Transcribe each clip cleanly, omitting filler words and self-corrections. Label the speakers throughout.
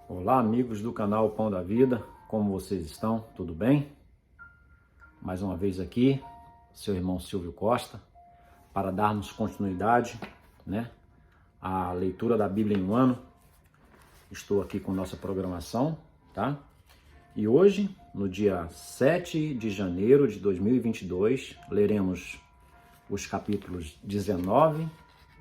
Speaker 1: Olá, amigos do canal Pão da Vida, como vocês estão? Tudo bem? Mais uma vez aqui, seu irmão Silvio Costa, para darmos continuidade, à leitura da Bíblia em um ano. Estou aqui com nossa programação, tá? E hoje, no dia 7 de janeiro de 2022, leremos os capítulos 19,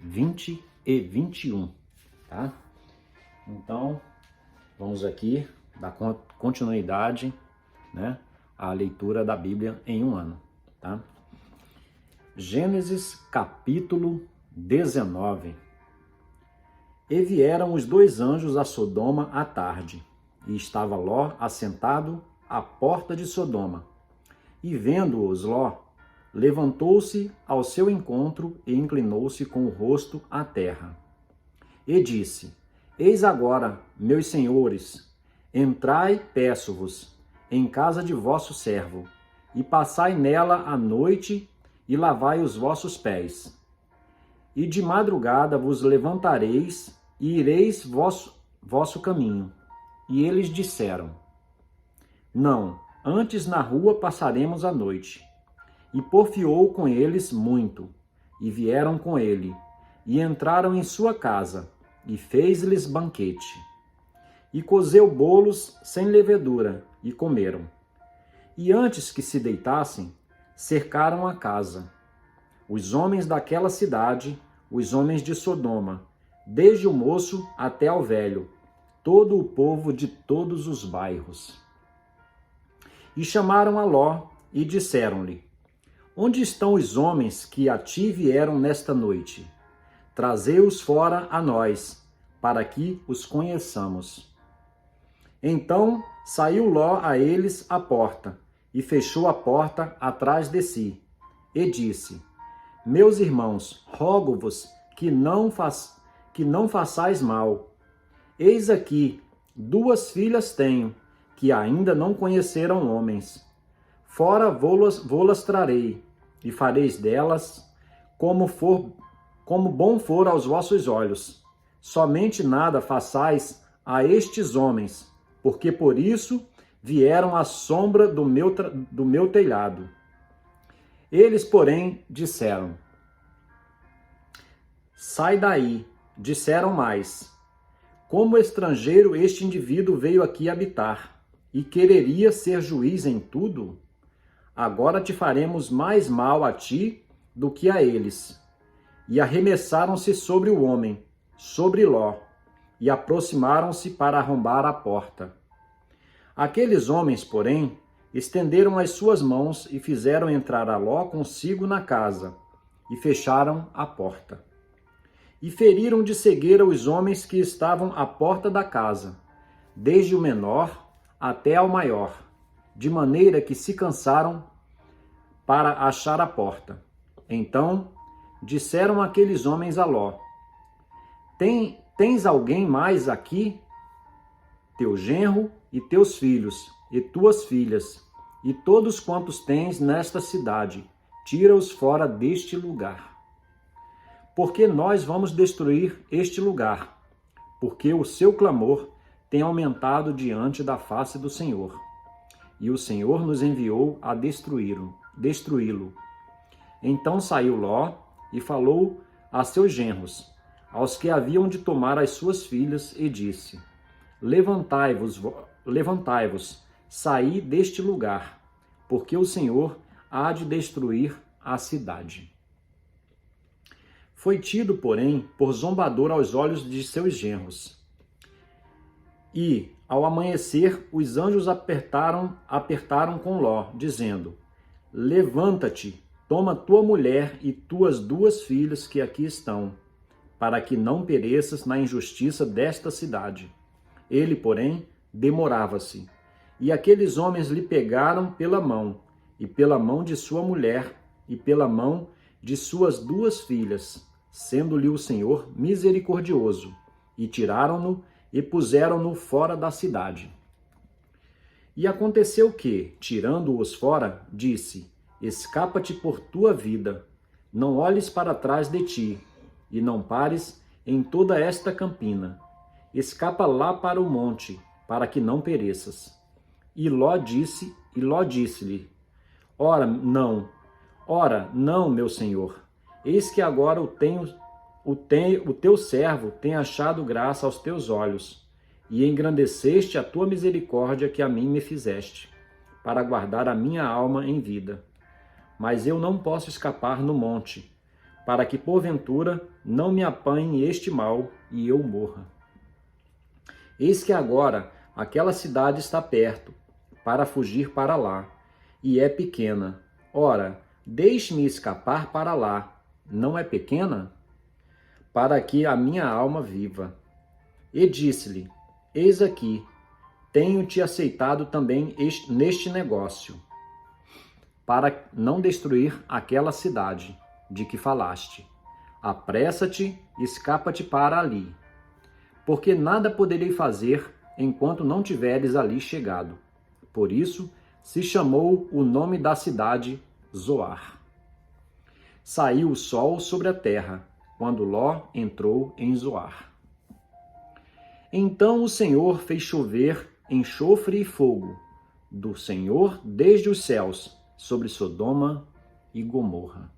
Speaker 1: 20 e 21, tá? Então, vamos aqui dar continuidade, à leitura da Bíblia em um ano, tá? Gênesis capítulo 19. E vieram os dois anjos a Sodoma à tarde, e estava Ló assentado à porta de Sodoma. E vendo-os Ló, levantou-se ao seu encontro e inclinou-se com o rosto à terra. E disse: Eis agora, meus senhores, entrai, peço-vos, em casa de vosso servo, e passai nela a noite, e lavai os vossos pés. E de madrugada vos levantareis, e ireis vosso caminho. E eles disseram: Não, antes na rua passaremos a noite. E porfiou com eles muito, e vieram com ele, e entraram em sua casa, e fez-lhes banquete. E cozeu bolos sem levedura, e comeram. E antes que se deitassem, cercaram a casa. Os homens daquela cidade, os homens de Sodoma, desde o moço até ao velho, todo o povo de todos os bairros. E chamaram a Ló, e disseram-lhe: Onde estão os homens que a ti vieram nesta noite? Trazei-os fora a nós, para que os conheçamos. Então saiu Ló a eles à porta, e fechou a porta atrás de si, e disse: Meus irmãos, rogo-vos que não façais mal. Eis aqui, 2 filhas tenho, que ainda não conheceram homens. Fora vô-las trarei, e fareis delas como bom for aos vossos olhos. Somente nada façais a estes homens, porque por isso vieram à sombra do meu telhado. Eles, porém, disseram: Sai daí. Disseram mais: Como estrangeiro este indivíduo veio aqui habitar, e quereria ser juiz em tudo? Agora te faremos mais mal a ti do que a eles. E arremessaram-se sobre o homem, sobre Ló, e aproximaram-se para arrombar a porta. Aqueles homens, porém, estenderam as suas mãos e fizeram entrar a Ló consigo na casa, e fecharam a porta. E feriram de cegueira os homens que estavam à porta da casa, desde o menor até ao maior, de maneira que se cansaram para achar a porta. Então disseram aqueles homens a Ló: Tens alguém mais aqui? Teu genro e teus filhos, e tuas filhas, e todos quantos tens nesta cidade, tira-os fora deste lugar. Porque nós vamos destruir este lugar, porque o seu clamor tem aumentado diante da face do Senhor. E o Senhor nos enviou a destruí-lo. Então saiu Ló e falou a seus genros, aos que haviam de tomar as suas filhas, e disse: Levantai-vos, saí deste lugar, porque o Senhor há de destruir a cidade. Foi tido, porém, por zombador aos olhos de seus genros. E, ao amanhecer, os anjos apertaram com Ló, dizendo: Levanta-te, toma tua mulher e tuas 2 filhas que aqui estão, para que não pereças na injustiça desta cidade. Ele, porém, demorava-se. E aqueles homens lhe pegaram pela mão, e pela mão de sua mulher, e pela mão de suas 2 filhas, sendo-lhe o Senhor misericordioso, e tiraram-no e puseram-no fora da cidade. E aconteceu que, tirando-os fora, disse: Escapa-te por tua vida, não olhes para trás de ti, e não pares em toda esta campina. escapa lá para o monte, para que não pereças. E Ló disse-lhe, ora, não, meu senhor, eis que agora o teu servo tem achado graça aos teus olhos, e engrandeceste a tua misericórdia que a mim me fizeste, para guardar a minha alma em vida. Mas eu não posso escapar no monte, para que porventura não me apanhe este mal e eu morra. Eis que agora aquela cidade está perto, para fugir para lá, e é pequena. Ora, deixe-me escapar para lá, não é pequena? Para que a minha alma viva. E disse-lhe, eis aqui, tenho-te aceitado também neste negócio, para não destruir aquela cidade de que falaste. Apressa-te, escapa-te para ali, porque nada poderei fazer enquanto não tiveres ali chegado. Por isso se chamou o nome da cidade Zoar. Saiu o sol sobre a terra, quando Ló entrou em Zoar. Então o Senhor fez chover enxofre e fogo do Senhor desde os céus sobre Sodoma e Gomorra.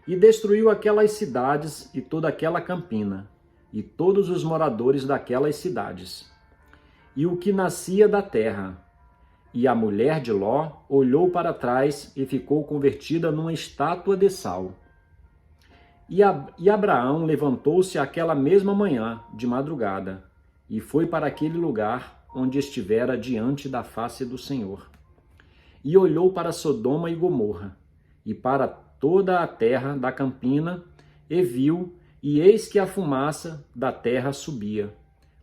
Speaker 1: E destruiu aquelas cidades e toda aquela campina, e todos os moradores daquelas cidades, e o que nascia da terra. E a mulher de Ló olhou para trás e ficou convertida numa estátua de sal. E Abraão levantou-se aquela mesma manhã, de madrugada, e foi para aquele lugar onde estivera diante da face do Senhor. E olhou para Sodoma e Gomorra, e para toda a terra da campina, e viu, e eis que a fumaça da terra subia,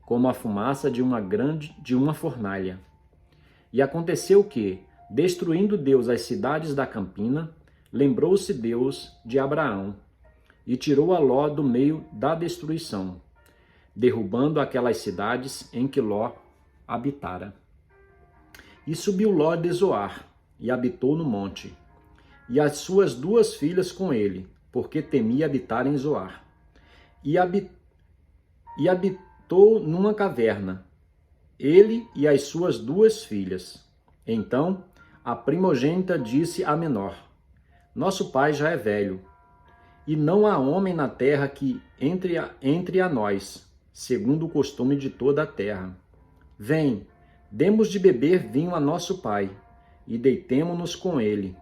Speaker 1: como a fumaça de uma fornalha. E aconteceu que, destruindo Deus as cidades da campina, lembrou-se Deus de Abraão, e tirou a Ló do meio da destruição, derrubando aquelas cidades em que Ló habitara. E subiu Ló de Zoar, e habitou no monte, e as suas 2 filhas com ele, porque temia habitar em Zoar. E habitou numa caverna, ele e as suas 2 filhas. Então a primogênita disse à menor, nosso pai já é velho, e não há homem na terra que entre a nós, segundo o costume de toda a terra. Vem, demos de beber vinho a nosso pai, e deitemo-nos com ele,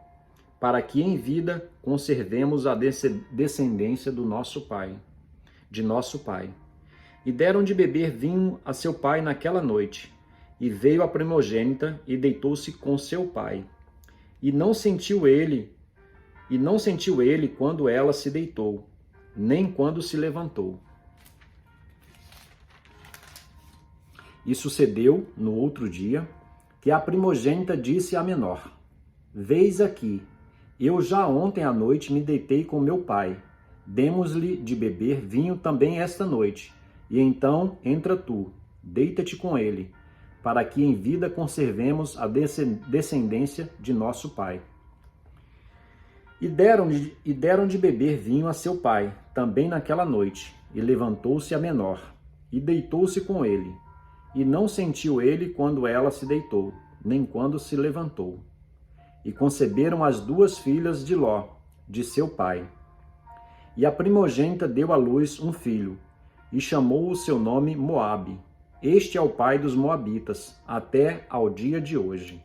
Speaker 1: para que em vida conservemos a descendência de nosso pai. E deram de beber vinho a seu pai naquela noite, e veio a primogênita e deitou-se com seu pai. E não sentiu ele quando ela se deitou, nem quando se levantou. E sucedeu, no outro dia, que a primogênita disse à menor, vês aqui, eu já ontem à noite me deitei com meu pai, demos-lhe de beber vinho também esta noite, e então entra tu, deita-te com ele, para que em vida conservemos a descendência de nosso pai. E deram de beber vinho a seu pai, também naquela noite, e levantou-se a menor, e deitou-se com ele. E não sentiu ele quando ela se deitou, nem quando se levantou. E conceberam as 2 filhas de Ló, de seu pai. E a primogênita deu à luz um filho, e chamou o seu nome Moabe. Este é o pai dos moabitas, até ao dia de hoje.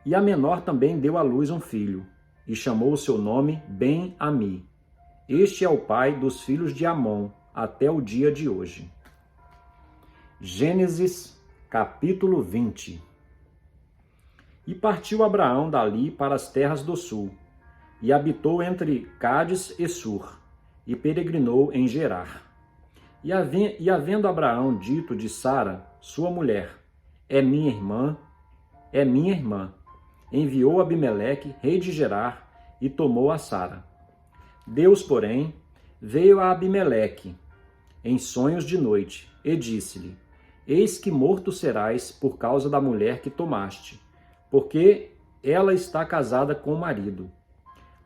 Speaker 1: E a menor também deu à luz um filho, e chamou o seu nome Ben-Ami. Este é o pai dos filhos de Amon, até o dia de hoje. Gênesis, capítulo 20. E partiu Abraão dali para as terras do sul, e habitou entre Cádiz e Sur, e peregrinou em Gerar. E havendo Abraão dito de Sara, sua mulher, é minha irmã, enviou Abimeleque, rei de Gerar, e tomou a Sara. Deus, porém, veio a Abimeleque em sonhos de noite, e disse-lhe, eis que morto serás por causa da mulher que tomaste, porque ela está casada com o marido.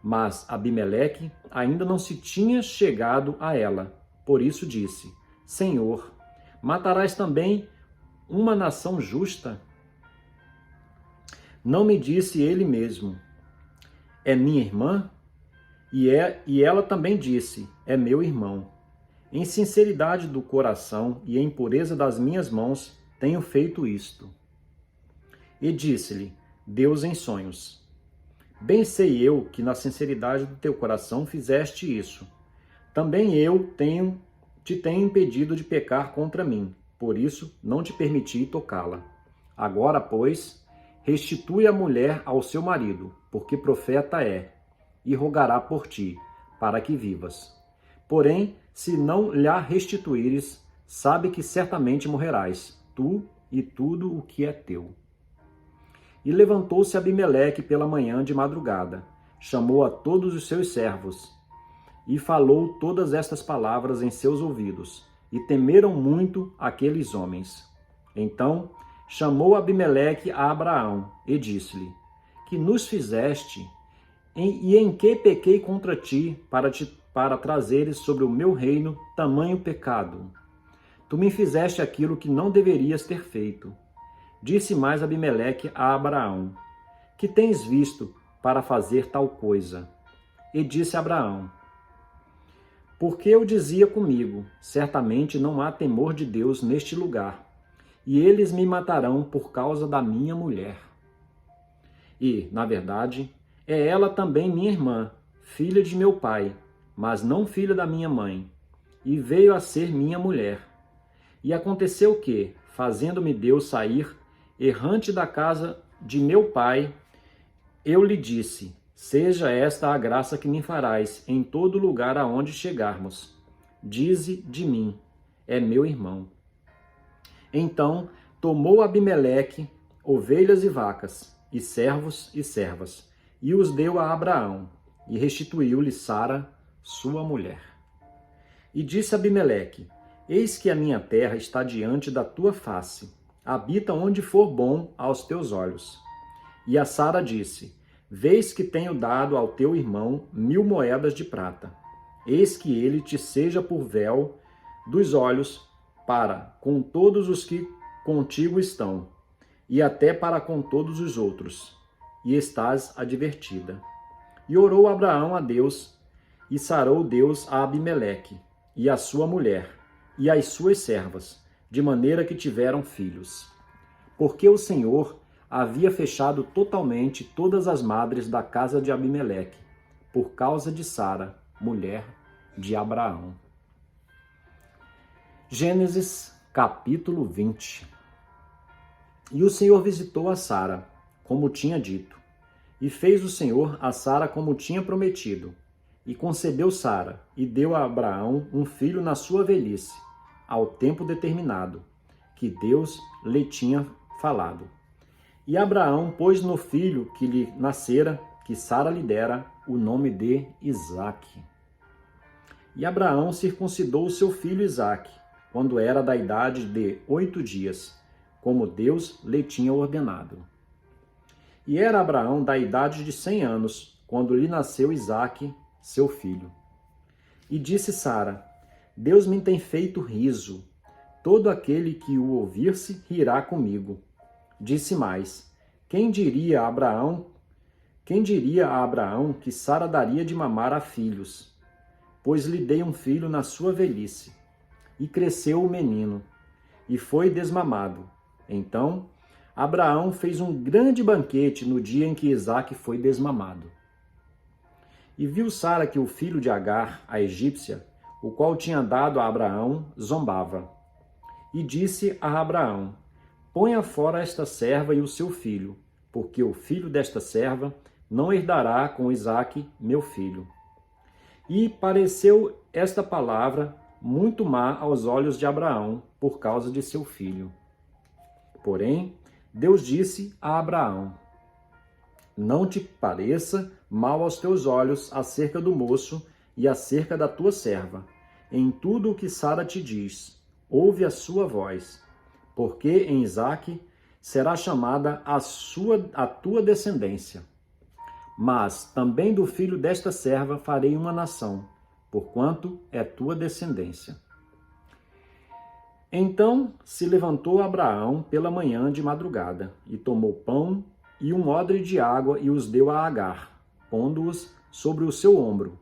Speaker 1: Mas Abimeleque ainda não se tinha chegado a ela, Por isso disse: Senhor, matarás também uma nação justa? Não me disse ele mesmo: é minha irmã? E ela também disse: é meu irmão. Em sinceridade do coração e em pureza das minhas mãos tenho feito isto. E disse-lhe Deus em sonhos: bem sei eu que na sinceridade do teu coração fizeste isso. Também eu te tenho impedido de pecar contra mim, por isso não te permiti tocá-la. Agora, pois, restitui a mulher ao seu marido, porque profeta é, e rogará por ti, para que vivas. Porém, se não lhe restituíres, sabe que certamente morrerás, tu e tudo o que é teu. E levantou-se Abimeleque pela manhã de madrugada, chamou a todos os seus servos, e falou todas estas palavras em seus ouvidos, e temeram muito aqueles homens. Então chamou Abimeleque a Abraão, e disse-lhe: que nos fizeste, e em que pequei contra ti, para trazeres sobre o meu reino tamanho pecado? Tu me fizeste aquilo que não deverias ter feito. Disse mais Abimeleque a Abraão: que tens visto para fazer tal coisa? E disse Abraão: porque eu dizia comigo: certamente não há temor de Deus neste lugar, e eles me matarão por causa da minha mulher. E, na verdade, é ela também minha irmã, filha de meu pai, mas não filha da minha mãe, e veio a ser minha mulher. E aconteceu que, fazendo-me Deus sair, errante da casa de meu pai, eu lhe disse: seja esta a graça que me farás em todo lugar aonde chegarmos. Dize de mim: é meu irmão. Então tomou Abimeleque ovelhas e vacas, e servos e servas, e os deu a Abraão, e restituiu-lhe Sara, sua mulher. E disse Abimeleque: eis que a minha terra está diante da tua face, habita onde for bom aos teus olhos. E a Sara disse: vês que tenho dado ao teu irmão 1000 moedas de prata. Eis que ele te seja por véu dos olhos para com todos os que contigo estão, e até para com todos os outros, e estás advertida. E orou Abraão a Deus, e sarou Deus a Abimeleque, e a sua mulher, e as suas servas, de maneira que tiveram filhos. Porque o Senhor havia fechado totalmente todas as madres da casa de Abimeleque, por causa de Sara, mulher de Abraão. Gênesis, capítulo 20. E o Senhor visitou a Sara, como tinha dito, e fez o Senhor a Sara como tinha prometido, e concebeu Sara, e deu a Abraão um filho na sua velhice, ao tempo determinado, que Deus lhe tinha falado. E Abraão pôs no filho que lhe nascera, que Sara lhe dera, o nome de Isaque. E Abraão circuncidou o seu filho Isaque, quando era da idade de 8 dias, como Deus lhe tinha ordenado. E era Abraão da idade de 100 anos, quando lhe nasceu Isaque, seu filho. E disse Sara: Deus me tem feito riso, todo aquele que o ouvir-se rirá comigo. Disse mais: quem diria a Abraão que Sara daria de mamar a filhos? Pois lhe dei um filho na sua velhice. E cresceu o menino, e foi desmamado. Então Abraão fez um grande banquete no dia em que Isaque foi desmamado. E viu Sara que o filho de Agar, a egípcia, o qual tinha dado a Abraão, zombava. E disse a Abraão: ponha fora esta serva e o seu filho, porque o filho desta serva não herdará com Isaque, meu filho. E pareceu esta palavra muito má aos olhos de Abraão, por causa de seu filho. Porém, Deus disse a Abraão: não te pareça mal aos teus olhos acerca do moço e acerca da tua serva. Em tudo o que Sara te diz, ouve a sua voz, porque em Isaque será chamada a tua descendência. Mas também do filho desta serva farei uma nação, porquanto é tua descendência. Então se levantou Abraão pela manhã de madrugada, e tomou pão e um odre de água e os deu a Agar, pondo-os sobre o seu ombro.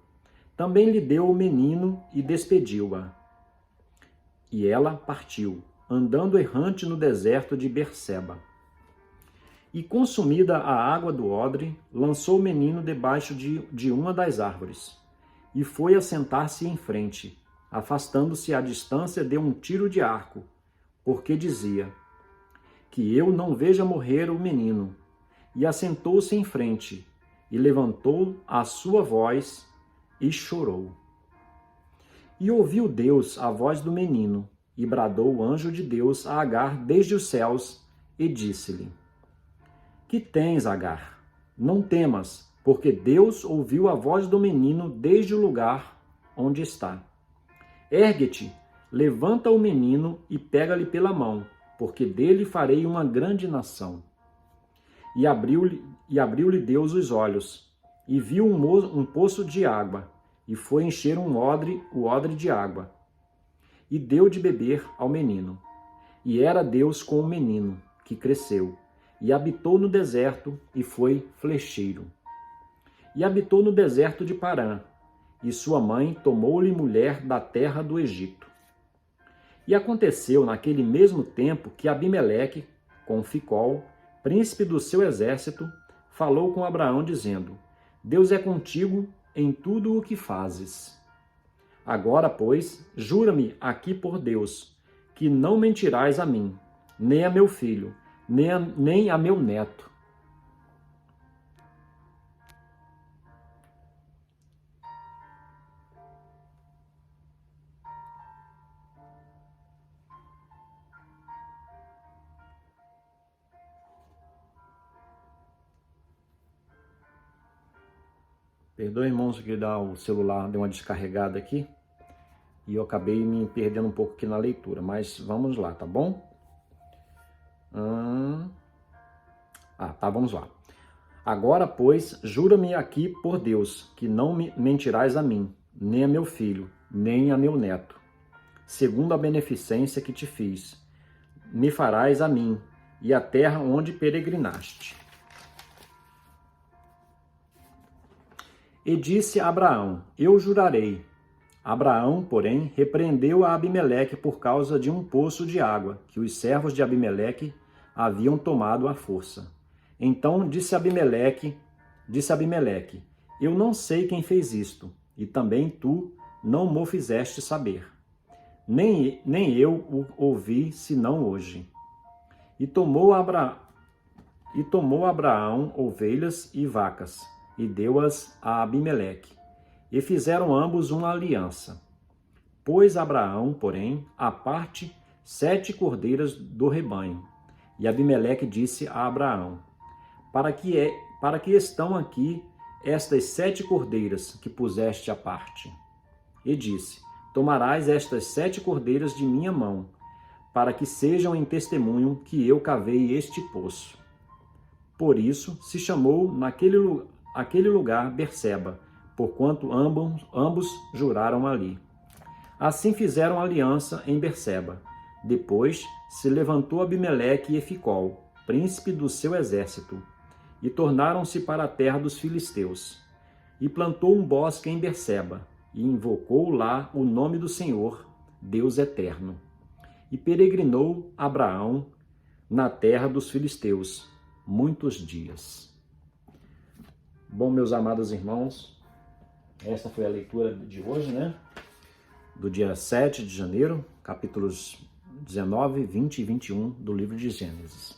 Speaker 1: Também lhe deu o menino e despediu-a. E ela partiu, andando errante no deserto de Berseba. E consumida a água do odre, lançou o menino debaixo de uma das árvores, e foi assentar-se em frente, afastando-se à distância de um tiro de arco, porque dizia: que eu não veja morrer o menino. E assentou-se em frente, e levantou a sua voz, e chorou. E ouviu Deus a voz do menino, e bradou o anjo de Deus a Agar desde os céus, e disse-lhe: que tens, Agar? Não temas, porque Deus ouviu a voz do menino desde o lugar onde está. Ergue-te, levanta o menino e pega-lhe pela mão, porque dele farei uma grande nação. E abriu-lhe Deus os olhos, e viu um poço de água, e foi encher o odre de água, e deu de beber ao menino. E era Deus com o menino, que cresceu, e habitou no deserto, e foi flecheiro. E habitou no deserto de Parã, e sua mãe tomou-lhe mulher da terra do Egito. E aconteceu naquele mesmo tempo que Abimeleque, com Ficol, príncipe do seu exército, falou com Abraão, dizendo: Deus é contigo em tudo o que fazes. Agora, pois, jura-me aqui por Deus, que não mentirás a mim, nem a meu filho, nem a meu neto. Perdoe, irmãos, que o celular deu uma descarregada aqui e eu acabei me perdendo um pouco aqui na leitura, mas vamos lá, tá bom? Vamos lá. Agora, pois, jura-me aqui por Deus, que não mentirás a mim, nem a meu filho, nem a meu neto. Segundo a beneficência que te fiz, me farás a mim e a terra onde peregrinaste. E disse a Abraão: eu jurarei. Abraão, porém, repreendeu a Abimeleque por causa de um poço de água, que os servos de Abimeleque haviam tomado à força. Então disse Abimeleque, eu não sei quem fez isto, e também tu não mo fizeste saber. Nem eu o ouvi, senão hoje. E tomou Abraão ovelhas e vacas, e deu-as a Abimeleque. E fizeram ambos uma aliança. Pôs Abraão, porém, à parte 7 cordeiras do rebanho. E Abimeleque disse a Abraão: para que estão aqui estas 7 cordeiras que puseste à parte? E disse: tomarás estas 7 cordeiras de minha mão, para que sejam em testemunho que eu cavei este poço. Por isso se chamou aquele lugar Berseba, porquanto ambos juraram ali. Assim fizeram aliança em Berseba. Depois se levantou Abimeleque e Ficol, príncipe do seu exército, e tornaram-se para a terra dos filisteus. E plantou um bosque em Berseba, e invocou lá o nome do Senhor, Deus eterno. E peregrinou Abraão na terra dos filisteus muitos dias. Bom, meus amados irmãos, esta foi a leitura de hoje, né? Do dia 7 de janeiro, capítulos 19, 20 e 21 do livro de Gênesis.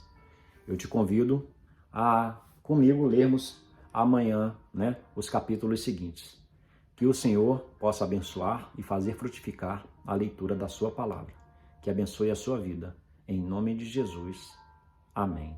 Speaker 1: Eu te convido a, comigo, lermos amanhã, né, os capítulos seguintes. Que o Senhor possa abençoar e fazer frutificar a leitura da sua palavra. Que abençoe a sua vida. Em nome de Jesus. Amém.